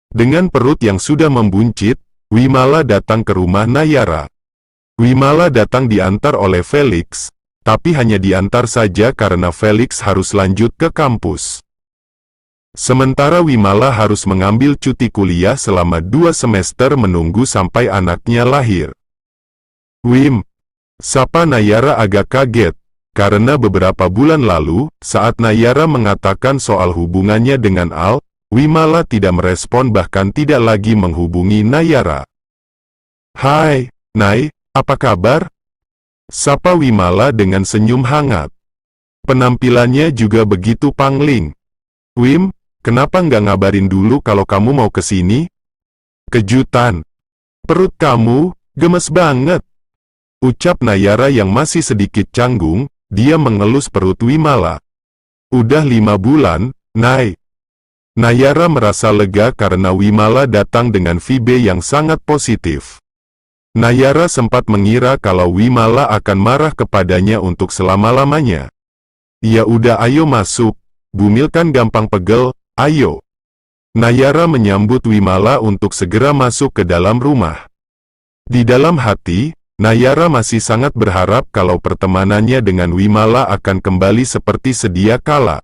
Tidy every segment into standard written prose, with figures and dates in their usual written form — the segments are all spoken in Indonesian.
Dengan perut yang sudah membuncit, Wimala datang ke rumah Nayara. Wimala datang diantar oleh Felix, tapi hanya diantar saja karena Felix harus lanjut ke kampus. Sementara Wimala harus mengambil cuti kuliah selama 2 semester menunggu sampai anaknya lahir. Wim, sapa Nayara agak kaget, karena beberapa bulan lalu, saat Nayara mengatakan soal hubungannya dengan Al, Wimala tidak merespon bahkan tidak lagi menghubungi Nayara. Hai, Nay, apa kabar? Sapa Wimala dengan senyum hangat. Penampilannya juga begitu pangling. Wim, kenapa nggak ngabarin dulu kalau kamu mau kesini? Kejutan. Perut kamu, gemes banget. Ucap Nayara yang masih sedikit canggung, dia mengelus perut Wimala. Udah 5 bulan, Nay. Nayara merasa lega karena Wimala datang dengan vibe yang sangat positif. Nayara sempat mengira kalau Wimala akan marah kepadanya untuk selama-lamanya. Ya udah ayo masuk, Bumil kan gampang pegel, ayo. Nayara menyambut Wimala untuk segera masuk ke dalam rumah. Di dalam hati, Nayara masih sangat berharap kalau pertemanannya dengan Wimala akan kembali seperti sedia kala.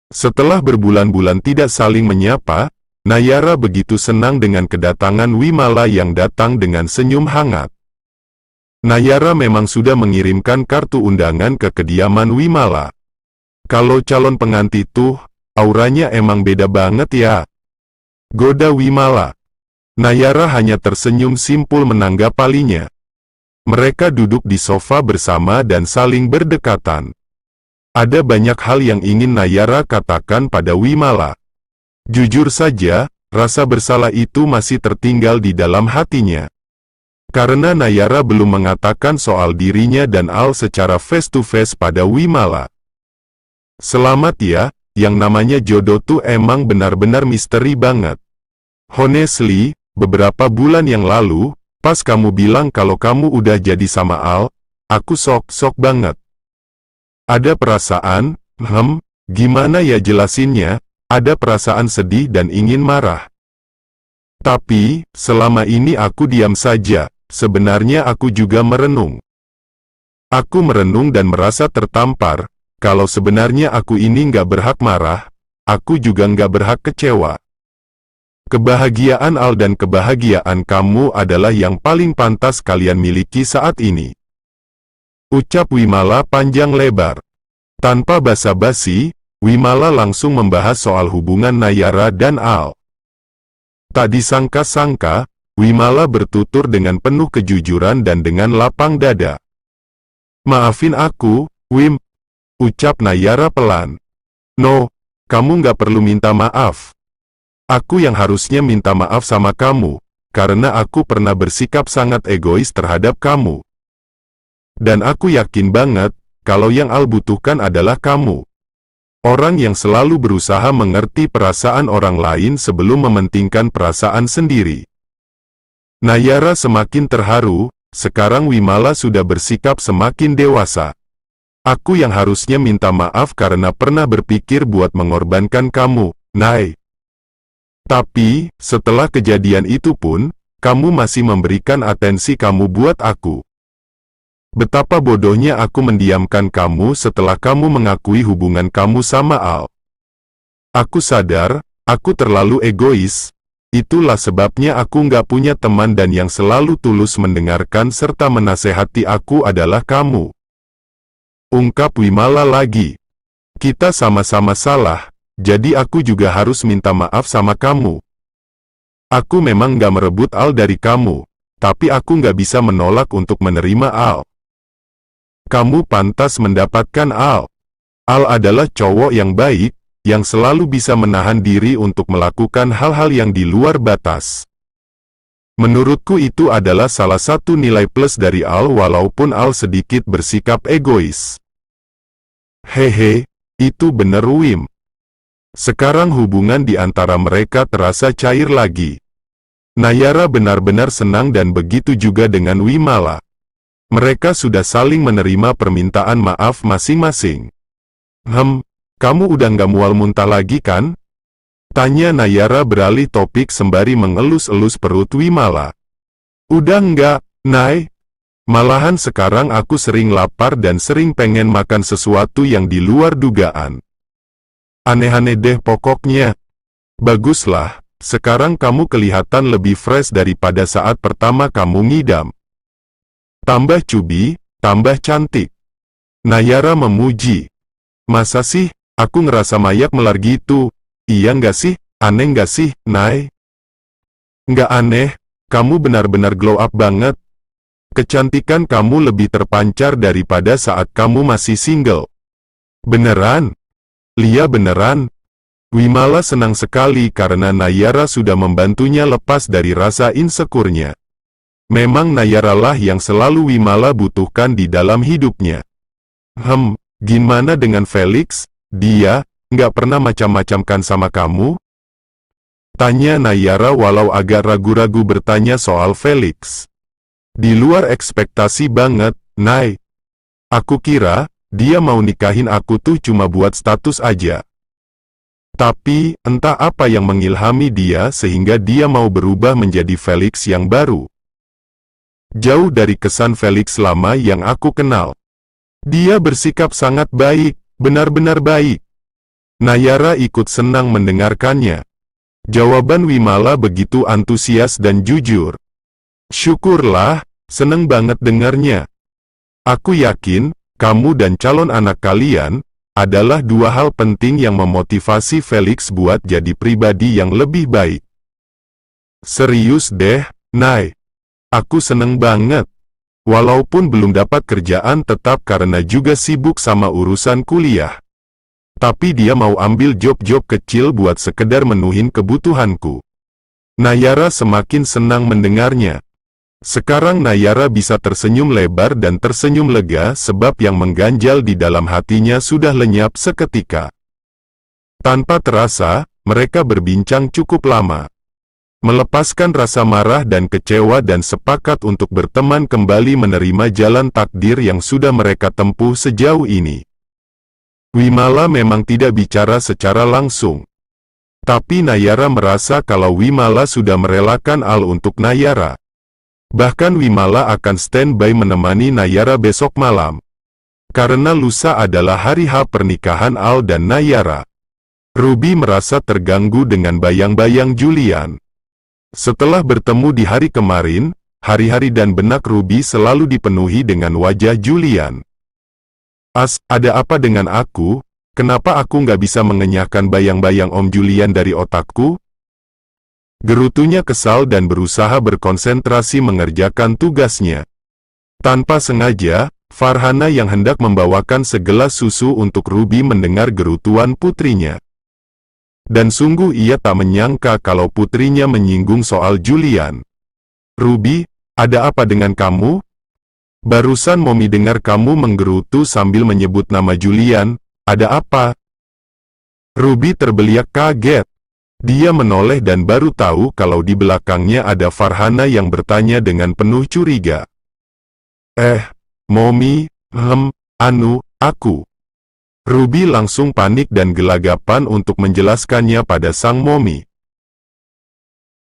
Setelah berbulan-bulan tidak saling menyapa, Nayara begitu senang dengan kedatangan Wimala yang datang dengan senyum hangat. Nayara memang sudah mengirimkan kartu undangan ke kediaman Wimala. Kalau calon pengantin tuh, auranya emang beda banget ya. Goda Wimala. Nayara hanya tersenyum simpul menanggapalinya. Mereka duduk di sofa bersama dan saling berdekatan. Ada banyak hal yang ingin Nayara katakan pada Wimala. Jujur saja, rasa bersalah itu masih tertinggal di dalam hatinya. Karena Nayara belum mengatakan soal dirinya dan Al secara face-to-face pada Wimala. Selamat ya, yang namanya jodoh tuh emang benar-benar misteri banget. Honestly, beberapa bulan yang lalu, pas kamu bilang kalau kamu udah jadi sama Al, aku sok banget. Ada perasaan, gimana ya jelasinnya, ada perasaan sedih dan ingin marah. Tapi, selama ini aku diam saja, sebenarnya aku juga merenung. Aku merenung dan merasa tertampar, kalau sebenarnya aku ini nggak berhak marah, aku juga nggak berhak kecewa. Kebahagiaan Al dan kebahagiaan kamu adalah yang paling pantas kalian miliki saat ini. Ucap Wimala panjang lebar. Tanpa basa-basi, Wimala langsung membahas soal hubungan Nayara dan Al. Tak disangka-sangka, Wimala bertutur dengan penuh kejujuran dan dengan lapang dada. Maafin aku, Wim. Ucap Nayara pelan. No, kamu nggak perlu minta maaf. Aku yang harusnya minta maaf sama kamu, karena aku pernah bersikap sangat egois terhadap kamu. Dan aku yakin banget, kalau yang Al butuhkan adalah kamu. Orang yang selalu berusaha mengerti perasaan orang lain sebelum mementingkan perasaan sendiri. Nayara semakin terharu, sekarang Wimala sudah bersikap semakin dewasa. Aku yang harusnya minta maaf karena pernah berpikir buat mengorbankan kamu, Nay. Tapi, setelah kejadian itu pun, kamu masih memberikan atensi kamu buat aku. Betapa bodohnya aku mendiamkan kamu setelah kamu mengakui hubungan kamu sama Al. Aku sadar, aku terlalu egois. Itulah sebabnya aku nggak punya teman dan yang selalu tulus mendengarkan serta menasehati aku adalah kamu. Ungkap Wimala lagi. Kita sama-sama salah, jadi aku juga harus minta maaf sama kamu. Aku memang nggak merebut Al dari kamu, tapi aku nggak bisa menolak untuk menerima Al. Kamu pantas mendapatkan Al. Al adalah cowok yang baik, yang selalu bisa menahan diri untuk melakukan hal-hal yang di luar batas. Menurutku itu adalah salah satu nilai plus dari Al walaupun Al sedikit bersikap egois. Hehe, itu bener Wim. Sekarang hubungan di antara mereka terasa cair lagi. Nayara benar-benar senang dan begitu juga dengan Wimala. Mereka sudah saling menerima permintaan maaf masing-masing. Kamu udah nggak mual muntah lagi kan? Tanya Nayara beralih topik sembari mengelus-elus perut Wimala. Udah enggak, Nay? Malahan sekarang aku sering lapar dan sering pengen makan sesuatu yang di luar dugaan. Aneh-aneh deh pokoknya. Baguslah, sekarang kamu kelihatan lebih fresh daripada saat pertama kamu ngidam. Tambah cubi, tambah cantik. Nayara memuji. Masa sih, aku ngerasa mayak melar gitu? Iya nggak sih? Aneh nggak sih, Nay? Nggak aneh, kamu benar-benar glow up banget. Kecantikan kamu lebih terpancar daripada saat kamu masih single. Beneran? Lia beneran? Wimala senang sekali karena Nayara sudah membantunya lepas dari rasa insecure-nya. Memang Nayara lah yang selalu Wimala butuhkan di dalam hidupnya. Gimana dengan Felix? Dia nggak pernah macam-macamkan sama kamu? Tanya Nayara walau agak ragu-ragu bertanya soal Felix. Di luar ekspektasi banget, Nay. Aku kira, dia mau nikahin aku tuh cuma buat status aja. Tapi, entah apa yang mengilhami dia sehingga dia mau berubah menjadi Felix yang baru. Jauh dari kesan Felix lama yang aku kenal. Dia bersikap sangat baik, benar-benar baik. Nayara ikut senang mendengarkannya. Jawaban Wimala begitu antusias dan jujur. Syukurlah, seneng banget dengarnya. Aku yakin, kamu dan calon anak kalian, adalah dua hal penting yang memotivasi Felix buat jadi pribadi yang lebih baik. Serius deh, Nay. Aku seneng banget. Walaupun belum dapat kerjaan tetap karena juga sibuk sama urusan kuliah. Tapi dia mau ambil job-job kecil buat sekedar menuhin kebutuhanku. Nayara semakin senang mendengarnya. Sekarang Nayara bisa tersenyum lebar dan tersenyum lega sebab yang mengganjal di dalam hatinya sudah lenyap seketika. Tanpa terasa, mereka berbincang cukup lama. Melepaskan rasa marah dan kecewa dan sepakat untuk berteman kembali menerima jalan takdir yang sudah mereka tempuh sejauh ini. Wimala memang tidak bicara secara langsung. Tapi Nayara merasa kalau Wimala sudah merelakan Al untuk Nayara. Bahkan Wimala akan standby menemani Nayara besok malam. Karena lusa adalah hari H pernikahan Al dan Nayara. Ruby merasa terganggu dengan bayang-bayang Julian. Setelah bertemu di hari kemarin, hari-hari dan benak Ruby selalu dipenuhi dengan wajah Julian. Ada apa dengan aku? Kenapa aku nggak bisa mengenyahkan bayang-bayang Om Julian dari otakku? Gerutunya kesal dan berusaha berkonsentrasi mengerjakan tugasnya. Tanpa sengaja, Farhana yang hendak membawakan segelas susu untuk Ruby mendengar gerutuan putrinya. Dan sungguh ia tak menyangka kalau putrinya menyinggung soal Julian. Ruby, ada apa dengan kamu? Barusan Momi dengar kamu menggerutu sambil menyebut nama Julian, ada apa? Ruby terbeliak kaget. Dia menoleh dan baru tahu kalau di belakangnya ada Farhana yang bertanya dengan penuh curiga. Momi, aku. Ruby langsung panik dan gelagapan untuk menjelaskannya pada sang Momi.